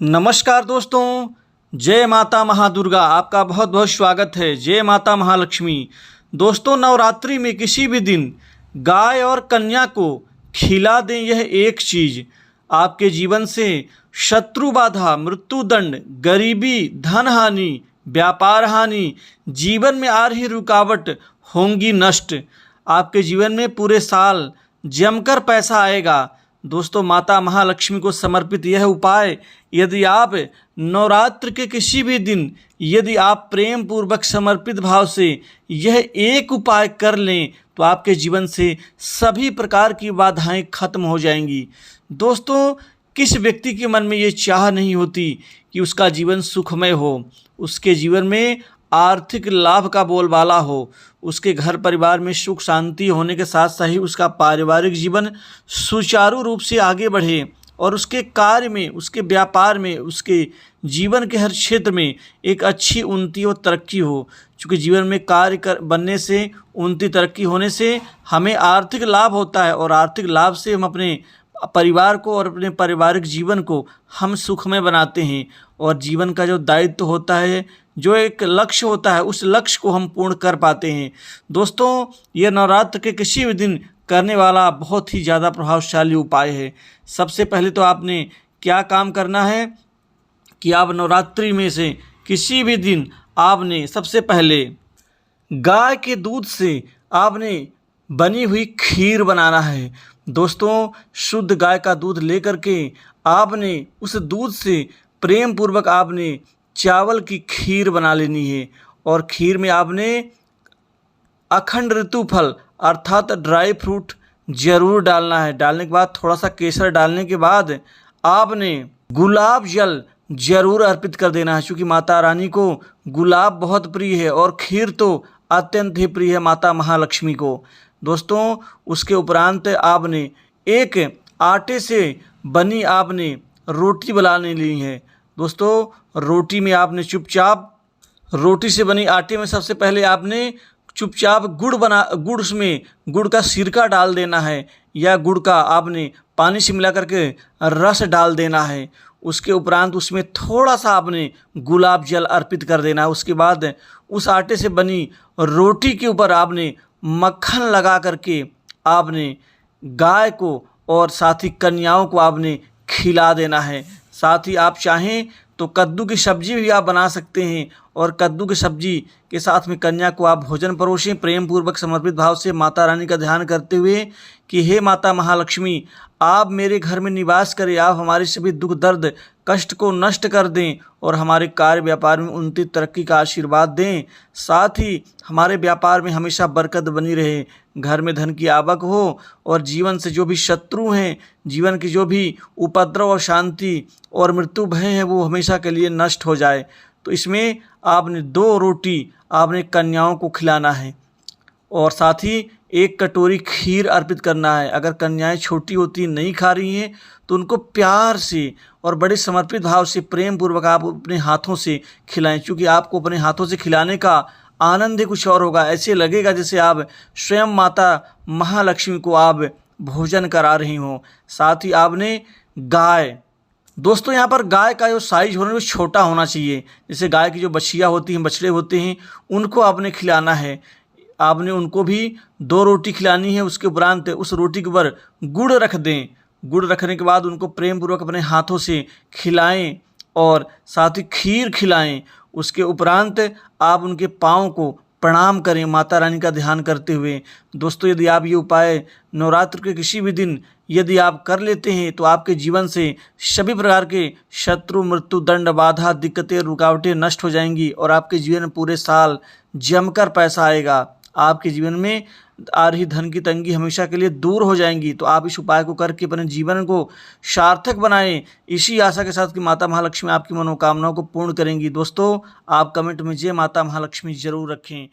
नमस्कार दोस्तों, जय माता महादुर्गा। आपका बहुत बहुत स्वागत है। जय माता महालक्ष्मी। दोस्तों, नवरात्रि में किसी भी दिन गाय और कन्या को खिला दें, यह एक चीज़ आपके जीवन से शत्रु बाधा, मृत्यु दंड, गरीबी, धन हानि, व्यापार हानि, जीवन में आ रही रुकावट होंगी नष्ट। आपके जीवन में पूरे साल जमकर पैसा आएगा। दोस्तों, माता महालक्ष्मी को समर्पित यह उपाय यदि आप नवरात्र के किसी भी दिन यदि आप प्रेम पूर्वक समर्पित भाव से यह एक उपाय कर लें तो आपके जीवन से सभी प्रकार की बाधाएं खत्म हो जाएंगी। दोस्तों, किस व्यक्ति के मन में ये चाह नहीं होती कि उसका जीवन सुखमय हो, उसके जीवन में आर्थिक लाभ का बोलबाला हो, उसके घर परिवार में सुख शांति होने के साथ साथ ही उसका पारिवारिक जीवन सुचारू रूप से आगे बढ़े और उसके कार्य में, उसके व्यापार में, उसके जीवन के हर क्षेत्र में एक अच्छी उन्नति और तरक्की हो। क्योंकि जीवन में कार्य बनने से, उन्नति तरक्की होने से हमें आर्थिक लाभ होता है और आर्थिक लाभ से हम अपने परिवार को और अपने पारिवारिक जीवन को हम सुखमय बनाते हैं और जीवन का जो दायित्व होता है, जो एक लक्ष्य होता है, उस लक्ष्य को हम पूर्ण कर पाते हैं। दोस्तों, ये नवरात्र के किसी भी दिन करने वाला बहुत ही ज़्यादा प्रभावशाली उपाय है। सबसे पहले तो आपने क्या काम करना है कि आप नवरात्रि में से किसी भी दिन आपने सबसे पहले गाय के दूध से आपने बनी हुई खीर बनाना है। दोस्तों, शुद्ध गाय का दूध लेकर के आपने उस दूध से प्रेम पूर्वक आपने चावल की खीर बना लेनी है और खीर में आपने अखंड ऋतु फल अर्थात ड्राई फ्रूट जरूर डालना है। डालने के बाद थोड़ा सा केसर डालने के बाद आपने गुलाब जल जरूर अर्पित कर देना है, क्योंकि माता रानी को गुलाब बहुत प्रिय है और खीर तो अत्यंत ही प्रिय है माता महालक्ष्मी को। दोस्तों, उसके उपरांत आपने एक आटे से बनी आपने रोटी बना लेनी है। दोस्तों, रोटी में आपने चुपचाप रोटी से बनी आटे में सबसे पहले आपने चुपचाप गुड़ उसमें गुड़ का सिरका डाल देना है या गुड़ का आपने पानी से मिला करके रस डाल देना है। उसके उपरांत उसमें थोड़ा सा आपने गुलाब जल अर्पित कर देना है। उसके बाद उस आटे से बनी रोटी के ऊपर आपने मक्खन लगा करके आपने गाय को और साथ ही कन्याओं को आपने खिला देना है। साथ ही आप चाहें तो कद्दू की सब्जी भी आप बना सकते हैं और कद्दू की सब्जी के साथ में कन्या को आप भोजन परोसें प्रेम पूर्वक समर्पित भाव से माता रानी का ध्यान करते हुए कि हे माता महालक्ष्मी, आप मेरे घर में निवास करें, आप हमारे सभी दुख दर्द कष्ट को नष्ट कर दें और हमारे कार्य व्यापार में उन्नति तरक्की का आशीर्वाद दें। साथ ही हमारे व्यापार में हमेशा बरकत बनी रहे, घर में धन की आवक हो और जीवन से जो भी शत्रु हैं, जीवन की जो भी उपद्रव और शांति और मृत्यु भय है वो हमेशा के लिए नष्ट हो जाए। तो इसमें आपने 2 रोटी आपने कन्याओं को खिलाना है और साथ ही 1 कटोरी खीर अर्पित करना है। अगर कन्याएं छोटी होती नहीं खा रही हैं तो उनको प्यार से और बड़े समर्पित भाव से प्रेम पूर्वक आप अपने हाथों से खिलाएं, क्योंकि आपको अपने हाथों से खिलाने का आनंद ही कुछ और होगा। ऐसे लगेगा जैसे आप स्वयं माता महालक्ष्मी को आप भोजन करा रही हों। साथ ही आपने गाय, दोस्तों यहाँ पर गाय का जो साइज होना वो छोटा होना चाहिए। जैसे गाय की जो बछिया होती हैं, बछड़े होते हैं, उनको आपने खिलाना है। आपने उनको भी 2 रोटी खिलानी है। उसके उपरांत उस रोटी के ऊपर गुड़ रख दें। गुड़ रखने के बाद उनको प्रेम पूर्वक अपने हाथों से खिलाएं और साथ ही खीर खिलाएं। उसके उपरांत आप उनके पाँव को प्रणाम करें माता रानी का ध्यान करते हुए। दोस्तों, यदि आप ये उपाय नवरात्र के किसी भी दिन यदि आप कर लेते हैं तो आपके जीवन से सभी प्रकार के शत्रु, मृत्यु, दंड, बाधा, दिक्कतें, रुकावटें नष्ट हो जाएंगी और आपके जीवन में पूरे साल जमकर पैसा आएगा। आपके जीवन में आ रही धन की तंगी हमेशा के लिए दूर हो जाएंगी। तो आप इस उपाय को करके अपने जीवन को सार्थक बनाएं, इसी आशा के साथ कि माता महालक्ष्मी आपकी मनोकामनाओं को पूर्ण करेंगी। दोस्तों, आप कमेंट में जय माता महालक्ष्मी जरूर रखें।